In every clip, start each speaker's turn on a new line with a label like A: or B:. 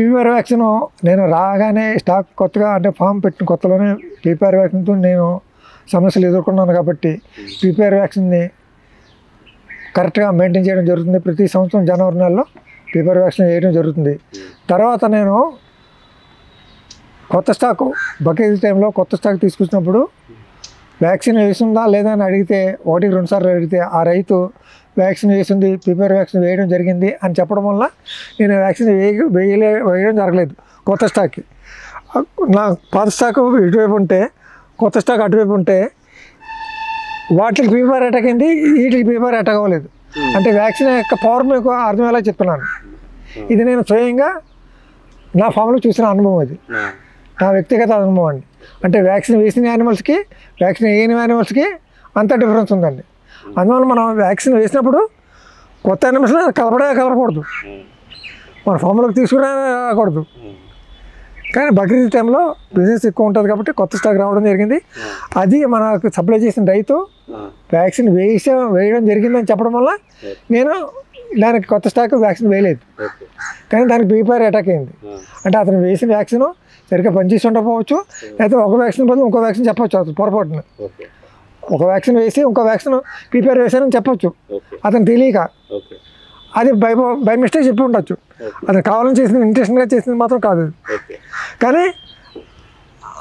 A: PPR vaccine నేను రాగానే stock కొత్తగా అంటే ఫామ్ పెట్టిన కొత్తలోనే పీపీఆర్ వ్యాక్సిన్తో నేను సమస్యలు ఎదుర్కొన్నాను కాబట్టి పీపీఆర్ వ్యాక్సిన్ని కరెక్ట్గా మెయింటైన్ చేయడం జరుగుతుంది. ప్రతి సంవత్సరం జనవరి నెలలో పీపీఆర్ వ్యాక్సిన్ వేయడం జరుగుతుంది. తర్వాత నేను కొత్త స్టాకు బక్రీద్ టైంలో కొత్త స్టాక్ తీసుకొచ్చినప్పుడు వ్యాక్సిన్ వేసిందా లేదా అని అడిగితే 1-2 సార్లు అడిగితే ఆ రైతు వ్యాక్సిన్ వేసింది, పీపీఆర్ వ్యాక్సిన్ వేయడం జరిగింది అని చెప్పడం వల్ల నేను వ్యాక్సిన్ వేయడం జరగలేదు కొత్త స్టాక్కి. నా పాత స్టాక్ ఇటువైపు ఉంటే కొత్త స్టాక్ అటువైపు ఉంటే వాటికి పీపీఆర్ అటాక్ అయింది, వీటికి పీపీఆర్ అటాక్ అవ్వలేదు. అంటే వ్యాక్సిన్ యొక్క పవర్ మీకు అర్థమయ్యేలా చెప్తున్నాను. ఇది నేను స్వయంగా నా ఫామ్లో చూసిన అనుభవం, అది నా వ్యక్తిగత అనుభవం అండి. అంటే వ్యాక్సిన్ వేసిన యానిమల్స్కి వ్యాక్సిన్ వేయని యానిమల్స్కి అంత డిఫరెన్స్ ఉందండి. అందువల్ల మనం వ్యాక్సిన్ వేసినప్పుడు కొత్త యానిమల్స్ కలపకూడదు, మన ఫామ్లోకి తీసుకురాకూడదు. కానీ బక్రీద్ టైంలో బిజినెస్ ఎక్కువ ఉంటుంది కాబట్టి కొత్త స్టాక్ రావడం జరిగింది. అది మనకు సప్లై చేసిన రైతు వ్యాక్సిన్ వేయడం జరిగిందని చెప్పడం వల్ల నేను దానికి కొత్త స్టాక్ వ్యాక్సిన్ వేయలేదు, కానీ దానికి పీపీఆర్ అటాక్ అయింది. అంటే అతను వేసిన వ్యాక్సిన్ సరిగ్గా పనిచేసి ఉండకపోవచ్చు, లేకపోతే ఒక వ్యాక్సిన్ బదులు ఇంకో వ్యాక్సిన్ చెప్పవచ్చు. అతను పొరపాటున ఒక వ్యాక్సిన్ వేసి ఇంకో వ్యాక్సిన్ పీపీఆర్ వేసానని చెప్పొచ్చు, అతను తెలియక అది బై మిస్టేక్ చెప్పి ఉండొచ్చు. అతను కావాలని చేసింది, ఇంటెన్షన్గా చేసింది మాత్రం కాదు. కానీ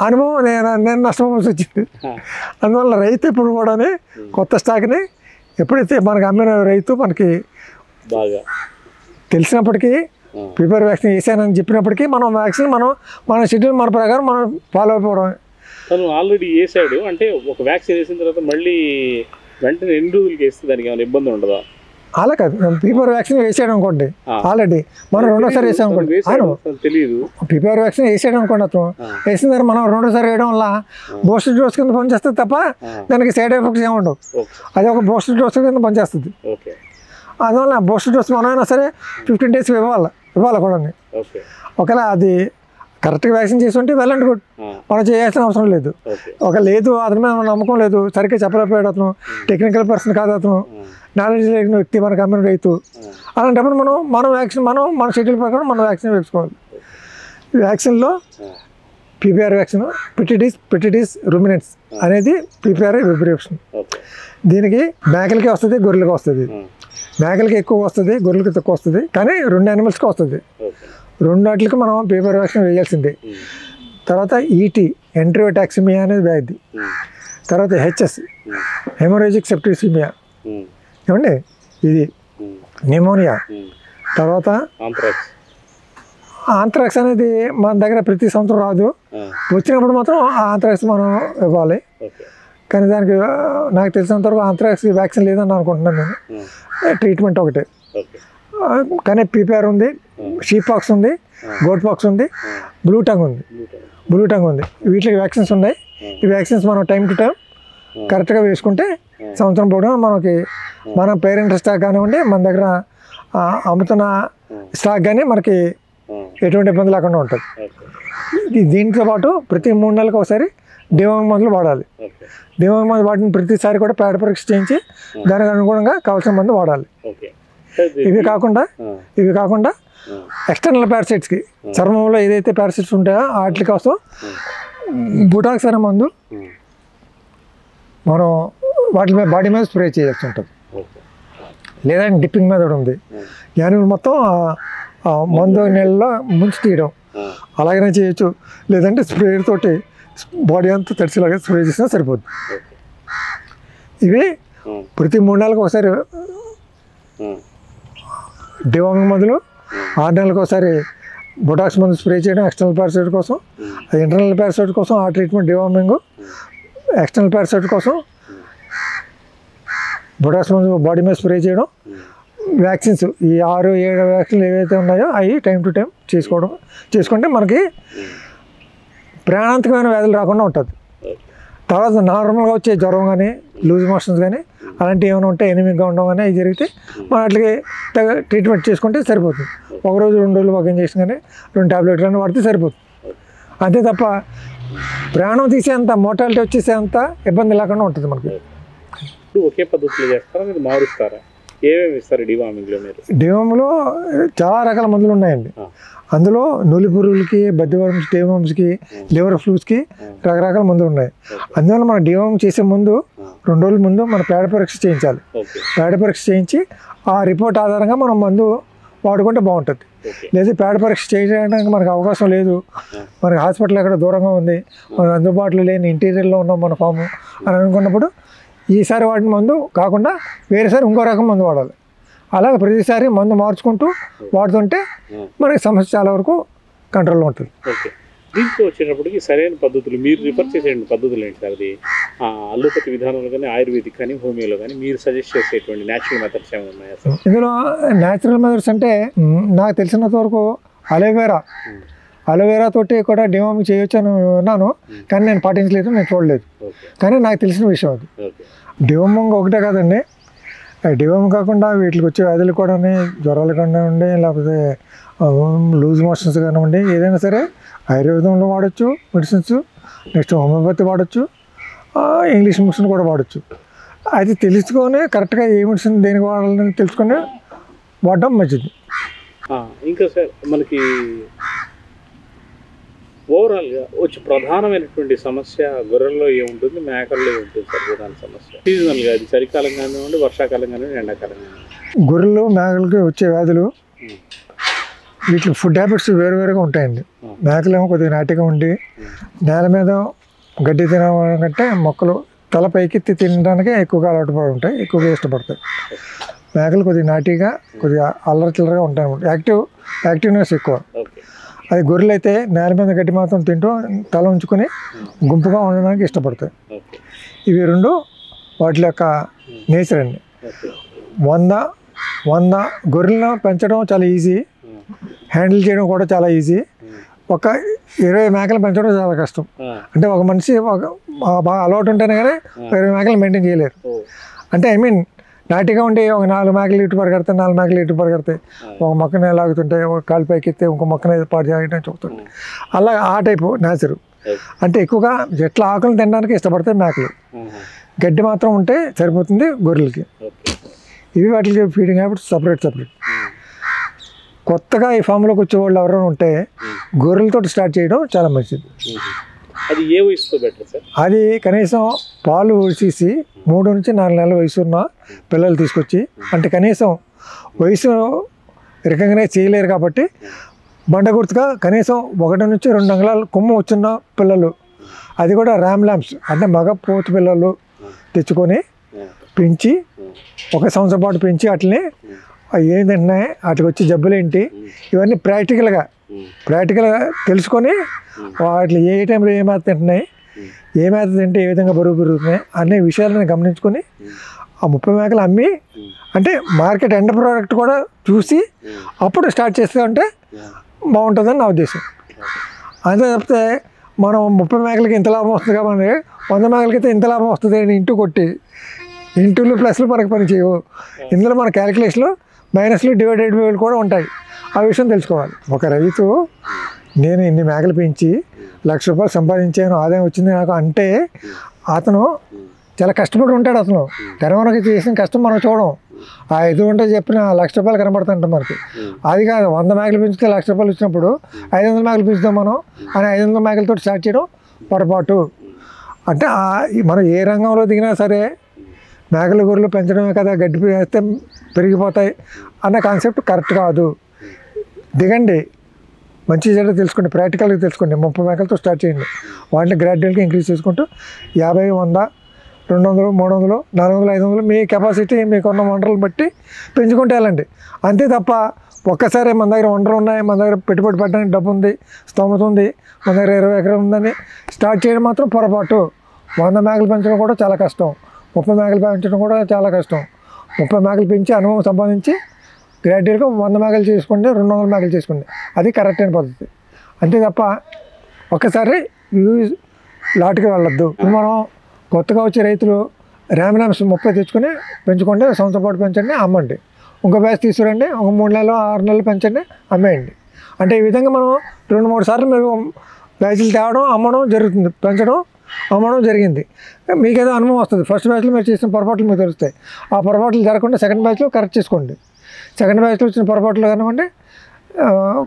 A: అనుభవం నేను నష్టపోవాల్సి వచ్చింది. అందువల్ల రైతు ఇప్పుడు కూడా కొత్త స్టాక్ని ఎప్పుడైతే మనకు అమ్మిన రైతు మనకి
B: బాగా
A: తెలిసినప్పటికీ పీపీఆర్ వ్యాక్సిన్ వేసానని చెప్పినప్పటికీ మనం వ్యాక్సిన్ మన షెడ్యూల్ మన ప్రకారం మనం ఫాలో అయిపోవడం.
B: తను ఆల్రెడీ వేసాడు అంటే ఒక వ్యాక్సిన్ వేసిన తర్వాత మళ్ళీ వెంటనే ఎన్ని రోజులకి వేస్తే దానికి ఏమైనా ఇబ్బంది ఉండదా?
A: అలా కాదు, పీపీఆర్ వ్యాక్సిన్ వేసాడు అనుకోండి, ఆల్రెడీ మనం రెండోసారి వేసాం అనుకోండి,
B: తెలియదు
A: పీపీఆర్ వ్యాక్సిన్ వేసాడు అనుకోండి, అతను వేసిన తర్వాత మనం రెండోసారి వేయడం వల్ల బూస్టర్ డోస్ కింద పనిచేస్తుంది తప్ప దానికి సైడ్ ఎఫెక్ట్స్ ఏమి ఉండవు. అది ఒక బూస్టర్ డోస్ కింద పనిచేస్తుంది. అందువల్ల బూస్టర్ డోస్ మనమైనా సరే 15 days ఇవ్వాలి కూడా. ఒకవేళ అది కరెక్ట్గా వ్యాక్సిన్ చేసి ఉంటే వెల్ అండ్ గుడ్, మనం చేయాల్సిన అవసరం లేదు. ఒక లేదు అతని మీద నమ్మకం లేదు, సరిగ్గా చెప్పలేకపోయాడు, అతను టెక్నికల్ పర్సన్ కాదు, అతను నాలెడ్జ్ లేని వ్యక్తి, మనకు అమ్మిన రైతు, అలాంటప్పుడు మన షెడ్యూల్ ప్రకారం మనం వ్యాక్సిన్ వేసుకోవాలి. వ్యాక్సిన్లో పీపీఆర్ వ్యాక్సిన్ పిటిడిస్ రుమినెంట్స్ అనేది పీపీఆర్ వ్యాక్సిన్. దీనికి మేకలకి వస్తుంది, గొర్రెలకి వస్తుంది. మేకలకి ఎక్కువ వస్తుంది, గొర్రెలకి తక్కువ వస్తుంది, కానీ 2 యానిమల్స్కి వస్తుంది. 2 వాటికి మనం పీపీఆర్ వ్యాక్సిన్ వేయాల్సిందే. తర్వాత ఈటీ ఎంట్రియోటాక్సిమియా అనేది వ్యాధి, తర్వాత హెచ్ఎస్ హెమోరేజిక్ సెప్టిసిమియా ఏమండి, ఇది నిమోనియా, తర్వాత ఆంథ్రాక్స్ అనేది మన దగ్గర ప్రతి సంవత్సరం రాదు, వచ్చినప్పుడు మాత్రం ఆంథ్రాక్స్ మనం ఇవ్వాలి. కానీ దానికి నాకు తెలిసినంతవరకు ఆంథ్రాక్స్ వ్యాక్సిన్ లేదని అనుకుంటున్నాను నేను, ట్రీట్మెంట్ ఒకటే. కానీ పీపీఆర్ ఉంది, షీప్ పాక్స్ ఉంది, గోట్ పాక్స్ ఉంది, బ్లూ టంగ్ ఉంది. వీటికి వ్యాక్సిన్స్ ఉన్నాయి. ఈ వ్యాక్సిన్స్ మనం టైం టు టైం కరెక్ట్గా వేసుకుంటే సంవత్సరం పొడవునా మనకి మన పేరెంట్ స్టాక్ కానివ్వండి, మన దగ్గర అమ్ముతున్న స్టాక్ కానీ మనకి ఎటువంటి ఇబ్బంది లేకుండా ఉంటుంది. దీంతో పాటు ప్రతి 3 నెలలకు ఒకసారి డివార్మింగ్ మందులు వాడాలి. డివార్మింగ్ మందు వాడిన ప్రతిసారి కూడా పేడ పరీక్ష చేయించి దానికి అనుగుణంగా కావాల్సిన మందు వాడాలి. ఇవి కాకుండా ఎక్స్టర్నల్ పారాసైట్స్కి, చర్మంలో ఏదైతే పారాసైట్స్ ఉంటాయో వాటి కోసం బుటాక్స్ అనే మందు మనం వాటి మీద బాడీ మీద స్ప్రే చేయాల్సి ఉంటుంది. లేదా డిప్పింగ్ మెథడ్ ఉంది, యానిమల్ మొత్తం మందు నీళ్ళలో ముంచి తీయడం, అలాగనే చేయొచ్చు. లేదంటే స్ప్రేయర్ తోటి బాడీ అంతా తడిసేలాగా స్ప్రే చేసినా సరిపోద్ది. ఇవి ప్రతి 3 నెలలకు ఒకసారి డివార్మింగ్ మందులు, 6 నెలలకు ఒకసారి బొటాక్స్ మందు స్ప్రే చేయడం ఎక్స్టర్నల్ పారాసైట్ కోసం, ఇంటర్నల్ పారాసైట్ కోసం ఆ ట్రీట్మెంట్ డివార్మింగ్, ఎక్స్టర్నల్ పారాసైట్ కోసం బొటాక్స్ మందు బాడీ మీద స్ప్రే చేయడం. వ్యాక్సిన్స్ ఈ 6-7 వ్యాక్సిన్లు ఏవైతే ఉన్నాయో అవి టైం టు టైం చేసుకుంటే మనకి ప్రాణాంతకమైన వ్యాధులు రాకుండా ఉంటుంది. తర్వాత నార్మల్గా వచ్చే జ్వరం కానీ లూజ్ మోషన్స్ కానీ అలాంటివి ఏమైనా ఉంటే ఎనిమిక్గా ఉండడం కానీ అవి జరిగితే మనం వాటికి ట్రీట్మెంట్ చేసుకుంటే సరిపోతుంది. 1 రోజు 2 రోజులు ఒక ఇంజెక్షన్ కానీ 2 టాబ్లెట్లు కానీ వాడితే సరిపోతుంది. అంతే తప్ప ప్రాణం తీసేంత మోర్టాలిటీ వచ్చేసేంత ఇబ్బంది లేకుండా ఉంటుంది మనకి.
B: ఒకే పద్ధతిలో చేస్తారా, మీరు మారుస్తారా? ఏమేమి ఇస్తారు డివార్మింగ్లో మీరు?
A: డివామ్లో చాలా రకాల మందులు ఉన్నాయండి. అందులో నులి పురుగులకి, బద్దివర్మ్స్, డేవామ్స్కి, లివర్ ఫ్లూస్కి రకరకాల మందులు ఉన్నాయి. అందువల్ల మనం డివామ్ చేసే ముందు 2 రోజుల ముందు మన పేడ పరీక్ష చేయించాలి. పేడ పరీక్ష చేయించి ఆ రిపోర్ట్ ఆధారంగా మనం మందు వాడుకుంటే బాగుంటుంది. లేదా పేడ పరీక్ష చేయడానికి మనకు అవకాశం లేదు, మనకి హాస్పిటల్ ఎక్కడ దూరంగా ఉంది, మనకు అందుబాటులో లేని ఇంటీరియర్లో ఉన్నాం మన ఫాము అని అనుకున్నప్పుడు ఈసారి వాడిన మందు కాకుండా వేరేసారి ఇంకో రకం మందు వాడాలి. అలాగే ప్రతిసారి మందు మార్చుకుంటూ వాడుతుంటే మనకి సమస్య చాలా వరకు కంట్రోల్లో ఉంటుంది.
B: ఓకే, దీంట్లో వచ్చేటప్పటికి సరైన పద్ధతులు మీరు రిఫర్ చేసే పద్ధతులు ఏంటి సార్? అది అల్లోపతి విధానంలో కానీ, ఆయుర్వేదిక్ కానీ, హోమియోలో కానీ మీరు సజెస్ట్ చేసేటువంటి న్యాచురల్ మెథడ్స్ ఏమైనా ఉన్నాయా సార్?
A: ఇందులో న్యాచురల్ మెథడ్స్ అంటే నాకు తెలిసినంత వరకు అలోవేరా తోటి కూడా డివామ్ చేయొచ్చు అని విన్నాను, కానీ నేను పాటించలేదు, నేను చూడలేదు. కానీ నాకు తెలిసిన విషయం అది. డివామ్ ఒకటే కాదండి, డివామ్ కాకుండా వీటికి వచ్చే వ్యాధులు కూడా, జ్వరాలు కానివ్వండి, లేకపోతే లూజ్ మోషన్స్ కానివ్వండి, ఏదైనా సరే ఆయుర్వేదంలో వాడచ్చు మెడిసిన్స్, నెక్స్ట్ హోమియోపతి వాడచ్చు, ఇంగ్లీష్ మెడిసిన్ కూడా వాడచ్చు. అది తెలుసుకొని కరెక్ట్గా ఏ మెడిసిన్ దేనికి వాడాలని తెలుసుకొని వాడడం మంచిది.
B: ఇంకా సార్ మనకి ఓవరాల్గా వచ్చి ప్రధానమైనటువంటి సమస్య గొర్రెల్లో ఏముంటుంది, మేకల్లో ఏముంటుంది సార్? ప్రధాన సమస్య సీజనల్గా, అది చలికాలం కానివ్వండి, వర్షాకాలం కానివ్వండి, ఎండాకాలం కానివ్వండి.
A: గొర్రెలు మేకలకి వచ్చే వ్యాధులు వీటికి ఫుడ్ హ్యాబిట్స్ వేరువేరుగా ఉంటాయండి. మేకలేమో కొద్దిగా నాటిగా ఉండి నేల మీద గడ్డి తినడం కంటే మొక్కలు తల పైకెత్తి తినడానికే ఎక్కువగా అలవాటు పడి ఉంటాయి, ఎక్కువగా ఇష్టపడతాయి. మేకలు కొద్దిగా నాటిగా, కొద్దిగా అల్లరి చిల్లరగా ఉంటాయి, యాక్టివ్నెస్ ఎక్కువ. అది గొర్రెలు అయితే నేల మీద గడ్డి మాత్రం తింటూ తల ఉంచుకొని గుంపుగా ఉండడానికి ఇష్టపడతాయి. ఇవి 2 వాటి యొక్క నేచర్ అండి. 100 గొర్రెలను పెంచడం చాలా ఈజీ, హ్యాండిల్ చేయడం కూడా చాలా ఈజీ. ఒక 20 మేకలు పెంచడం చాలా కష్టం. అంటే ఒక మనిషి బాగా అలవాటు ఉంటేనే కానీ 20 మేకలు మెయింటైన్ చేయలేరు. అంటే నాటిగా ఉండి ఒక 4 మేకలు ఇటు పరిగెడతాయి, 4 మేకలు ఇటు పరిగెడతాయి, ఒక మొక్కనే లాగుతుంటాయి, ఒక కాలు పైకి ఎత్తే ఇంకో మొక్కనే పాటు చేయడం చూస్తుంటాయి. అలా ఆ టైపు నేచరు. అంటే ఎక్కువగా చెట్ల ఆకులు తినడానికి ఇష్టపడతాయి మేకలు, గడ్డి మాత్రం ఉంటే సరిపోతుంది గొర్రెలకి. ఇవి వాటికి ఫీడింగ్ హ్యాబిట్స్ సపరేట్. కొత్తగా ఈ ఫామ్లోకి వచ్చే వాళ్ళు ఎవరైనా ఉంటే గొర్రెలతో స్టార్ట్ చేయడం చాలా మంచిది.
B: అది ఏ వయసుతో బెటర్ సార్?
A: అది కనీసం పాలు తీసి 3 నుంచి 4 నెలల వయసు ఉన్న పిల్లలు తీసుకొచ్చి, అంటే కనీసం వయసు రికగ్నైజ్ చేయలేరు కాబట్టి బండ గుర్తుగా కనీసం 1 నుంచి 2 అంగుళాలు కొమ్ము వచ్చిన పిల్లలు, అది కూడా ర్యామ్ ల్యాంప్స్ అంటే మగ పోతు పిల్లలు తెచ్చుకొని పెంచి 1 సంవత్సరం పాటు పెంచి వాటిని ఏం తింటున్నాయి, వాటికి వచ్చే జబ్బులు ఏంటి, ఇవన్నీ ప్రాక్టికల్గా తెలుసుకొని వాటిని ఏ టైంలో ఏ మేత తింటున్నాయి, ఏ మేత తింటే ఏ విధంగా బరువు పెరుగుతున్నాయి అనే విషయాలను గమనించుకొని ఆ 30 మేకలు అమ్మి, అంటే మార్కెట్ ఎండ్ ప్రోడక్ట్ కూడా చూసి అప్పుడు స్టార్ట్ చేస్తే ఉంటే బాగుంటుందని నా ఉద్దేశం. అంతే తప్పితే మనం 30 మేకలకి ఇంత లాభం వస్తుంది కాబట్టి 100 మేకలకైతే ఇంత లాభం వస్తుంది అని ఇంటూ కొట్టి ఇంటూలు ప్లస్లు మనకు పని చేయవు. ఇందులో మన క్యాలిక్యులేషన్లో మైనస్లు డివైడెడ్ బై కూడా ఉంటాయి. ఆ విషయం తెలుసుకోవాలి. ఒక రైతు నేను ఇన్ని మేకలు పెంచి ₹1,00,000 సంపాదించాను, ఆదాయం వచ్చింది నాకు అంటే అతను చాలా కష్టపడి ఉంటాడు. అతను తెరవనకి చేసిన కష్టం మనం చూడం. ఆ 5 గంట చెప్పిన ₹1,00,000 కనబడుతుంటాం మనకి. అది కాదు, 100 మేకలు పెంచితే ₹1,00,000 వచ్చినప్పుడు 500 మేకలు పెంచుతాం మనం అని 500 మేకలతో స్టార్ట్ చేయడం పొరపాటు. అంటే మనం ఏ రంగంలో దిగినా సరే మేకలు గొర్రెలు పెంచడమే కదా, గడ్డి వేస్తే పెరిగిపోతాయి అన్న కాన్సెప్ట్ కరెక్ట్ కాదు. దిగండి, మంచి చెడ్డ తెలుసుకోండి, ప్రాక్టికల్గా తెలుసుకోండి. 30 మేకలతో స్టార్ట్ చేయండి, వాటిని గ్రాడ్యువల్గా ఇంక్రీజ్ చేసుకుంటూ 50, 100, 200, 300, 400, 500 మీ కెపాసిటీ మీకున్న వనరులు బట్టి పెంచుకుంటే వెళ్ళండి. అంతే తప్ప ఒక్కసారి మన దగ్గర వనరులు ఉన్నాయి, మన దగ్గర పెట్టుబడి పెట్టడానికి డబ్బు ఉంది, స్తోమత ఉంది, మన దగ్గర 20 ఎకరాలు ఉందని స్టార్ట్ చేయడం మాత్రం పొరపాటు. 100 మేకలు పెంచడం కూడా చాలా కష్టం, 30 మేకలు పెంచడం కూడా చాలా కష్టం. 30 మేకలు పెంచి అనుభవం సంపాదించి గ్రాడ్యువల్గా 100 మేకలు చేసుకోండి, 200 మేకలు చేసుకోండి, అది కరెక్ట్ అయిన పద్ధతి. అంతే తప్ప ఒక్కసారి లాట్కి వెళ్ళొద్దు. మనం కొత్తగా వచ్చే రైతులు ర్యామ్స్ 30 తెచ్చుకొని పెంచుకోండి, సంవత్సరం పాటు పెంచండి, అమ్మండి. ఇంకో బ్యాచ్ తీసుకురండి, ఒక 3 నెలలు 6 నెలలు పెంచండి, అమ్మేయండి. అంటే ఈ విధంగా మనం 2-3 సార్లు మీరు బ్యాచ్లు తేవడం, అమ్మడం జరుగుతుంది, పెంచడం అమ్మడం జరిగింది. మీకు ఏదో అనుభవం వస్తుంది. ఫస్ట్ బ్యాచ్లో మీరు చేసిన పొరపాట్లు మీకు తెలుస్తాయి. ఆ పొరపాట్లు జరగకుండా సెకండ్ బ్యాచ్లో కరెక్ట్ చేసుకోండి. సెకండ్ బ్యాచ్లో వచ్చిన పొరపాట్లు కానివ్వండి,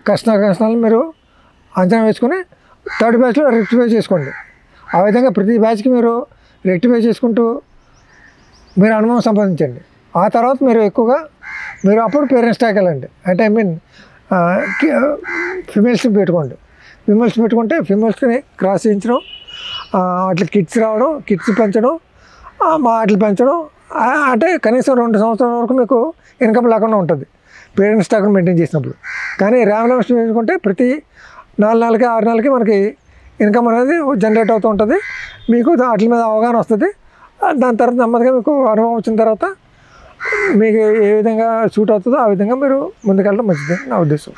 A: కష్టాలు మీరు అంచనా వేసుకొని థర్డ్ బ్యాచ్లో రెక్టిఫై చేసుకోండి. ఆ విధంగా ప్రతి బ్యాచ్కి మీరు రెక్టిఫై చేసుకుంటూ మీరు అనుభవం సంపాదించండి. ఆ తర్వాత మీరు ఎక్కువగా మీరు అప్పుడు పేరెంట్స్ ట్యాక్ వెళ్ళండి. అంటే ఫిమేల్స్ని పెట్టుకోండి. ఫిమేల్స్ పెట్టుకుంటే ఫిమేల్స్ని క్రాస్ చేయించడం, అట్లా కిడ్స్ రావడం, కిడ్స్ పెంచడం, వాటిని పెంచడం, అంటే కనీసం 2 సంవత్సరాల వరకు మీకు ఇన్కమ్ లేకుండా ఉంటుంది పేరెంట్స్ స్టాక్ మెయింటైన్ చేసినప్పుడు. కానీ ర్యామ్లమ్స్ పెంచుకుంటే ప్రతి 4 నెలలకి 6 నెలలకి మనకి ఇన్కమ్ అనేది జనరేట్ అవుతూ ఉంటుంది. మీకు వాటి మీద అవగాహన వస్తుంది. దాని తర్వాత నెమ్మదిగా మీకు అనుభవం వచ్చిన తర్వాత మీకు ఏ విధంగా సూట్ అవుతుందో ఆ విధంగా మీరు ముందుకెళ్ళడం మంచిది నా ఉద్దేశం.